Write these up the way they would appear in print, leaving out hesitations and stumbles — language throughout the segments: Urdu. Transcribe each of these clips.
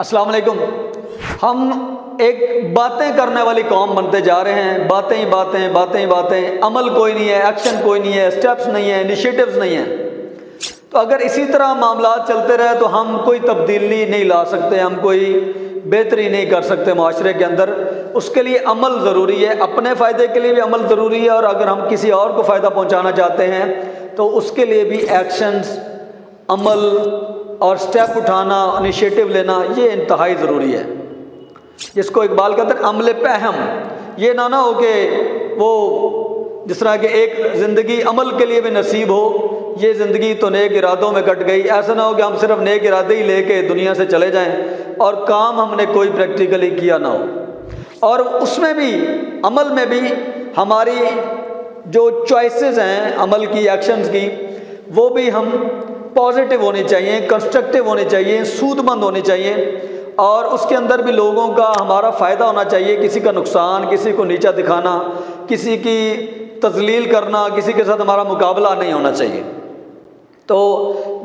السلام علیکم۔ ہم ایک باتیں کرنے والی قوم بنتے جا رہے ہیں، باتیں ہی باتیں، باتیں ہی باتیں، عمل کوئی نہیں ہے، ایکشن کوئی نہیں ہے، سٹیپس نہیں ہیں، انیشیٹوز نہیں ہیں۔ تو اگر اسی طرح معاملات چلتے رہے تو ہم کوئی تبدیلی نہیں لا سکتے، ہم کوئی بہتری نہیں کر سکتے معاشرے کے اندر۔ اس کے لیے عمل ضروری ہے، اپنے فائدے کے لیے بھی عمل ضروری ہے، اور اگر ہم کسی اور کو فائدہ پہنچانا چاہتے ہیں تو اس کے لیے بھی ایکشنز، عمل اور سٹیپ اٹھانا، انیشیٹو لینا، یہ انتہائی ضروری ہے۔ جس کو اقبال کہتے ہیں عمل پہم۔ یہ نہ ہو کہ وہ جس طرح کہ ایک زندگی عمل کے لیے بھی نصیب ہو، یہ زندگی تو نیک ارادوں میں کٹ گئی، ایسا نہ ہو کہ ہم صرف نیک ارادے ہی لے کے دنیا سے چلے جائیں اور کام ہم نے کوئی پریکٹیکلی کیا نہ ہو۔ اور اس میں بھی، عمل میں بھی ہماری جو چوائسز ہیں عمل کی، ایکشنز کی، وہ بھی ہم پازیٹیو ہونی چاہیے، کنسٹرکٹیو ہونی چاہیے، سود مند ہونی چاہیے، اور اس کے اندر بھی لوگوں کا ہمارا فائدہ ہونا چاہیے، کسی کا نقصان، کسی کو نیچا دکھانا، کسی کی تذلیل کرنا، کسی کے ساتھ ہمارا مقابلہ نہیں ہونا چاہیے۔ تو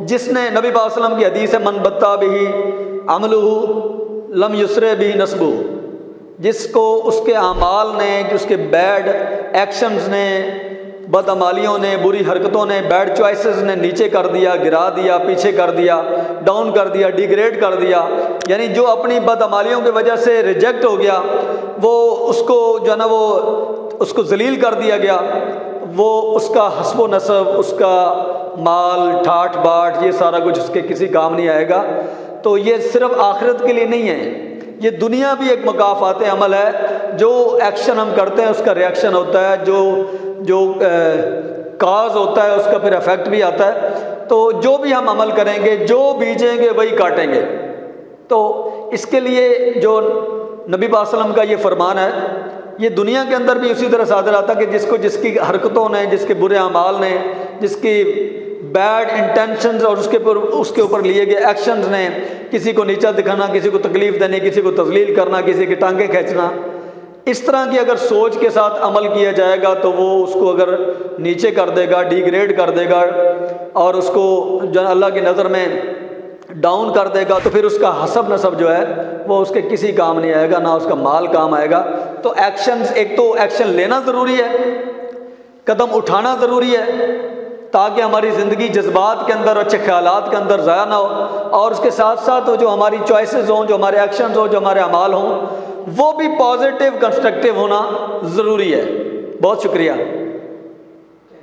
جس نے نبی پاک صلی اللہ علیہ وسلم کی حدیث ہے من بطا بہ عملہ لم یسرع بہ نسبہ، جس کو اس کے اعمال نے، اس کے بیڈ ایکشنز نے، بدعمالیوں نے، بری حرکتوں نے، بیڈ چوائسز نے نیچے کر دیا، گرا دیا، پیچھے کر دیا، ڈاؤن کر دیا، ڈیگریڈ کر دیا، یعنی جو اپنی بدعمالیوں کی وجہ سے ریجیکٹ ہو گیا، وہ اس کو جو ہے نا وہ اس کو ذلیل کر دیا گیا، وہ اس کا حسب و نسب، اس کا مال، ٹھاٹ باٹ، یہ سارا کچھ اس کے کسی کام نہیں آئے گا۔ تو یہ صرف آخرت کے لیے نہیں ہے، یہ دنیا بھی ایک مکافات عمل ہے۔ جو ایکشن ہم کرتے ہیں اس کا ریئیکشن ہوتا ہے، جو کاز ہوتا ہے اس کا پھر افیکٹ بھی آتا ہے۔ تو جو بھی ہم عمل کریں گے، جو بیجیں گے وہی کاٹیں گے۔ تو اس کے لیے جو نبی پاک صلی اللہ علیہ وسلم کا یہ فرمان ہے، یہ دنیا کے اندر بھی اسی طرح صادر آتا کہ جس کی حرکتوں نے، جس کے برے اعمال نے، جس کی بیڈ انٹینشنز اور اس کے اوپر لیے گئے ایکشنز نے، کسی کو نیچا دکھانا، کسی کو تکلیف دینے، کسی کو تذلیل کرنا، کسی کی ٹانگیں کھینچنا، اس طرح کی اگر سوچ کے ساتھ عمل کیا جائے گا تو وہ اس کو اگر نیچے کر دے گا، ڈیگریڈ کر دے گا، اور اس کو جو اللہ کی نظر میں ڈاؤن کر دے گا، تو پھر اس کا حسب نسب جو ہے وہ اس کے کسی کام نہیں آئے گا، نہ اس کا مال کام آئے گا۔ تو ایکشنز، ایک تو ایکشن لینا ضروری ہے، قدم اٹھانا ضروری ہے تاکہ ہماری زندگی جذبات کے اندر، اچھے خیالات کے اندر ضائع نہ ہو، اور اس کے ساتھ ساتھ جو ہماری چوائسیز ہوں، جو ہمارے ایکشنز ہوں، جو ہمارے اعمال ہوں، وہ بھی پازیٹیو، کنسٹرکٹیو ہونا ضروری ہے۔ بہت شکریہ۔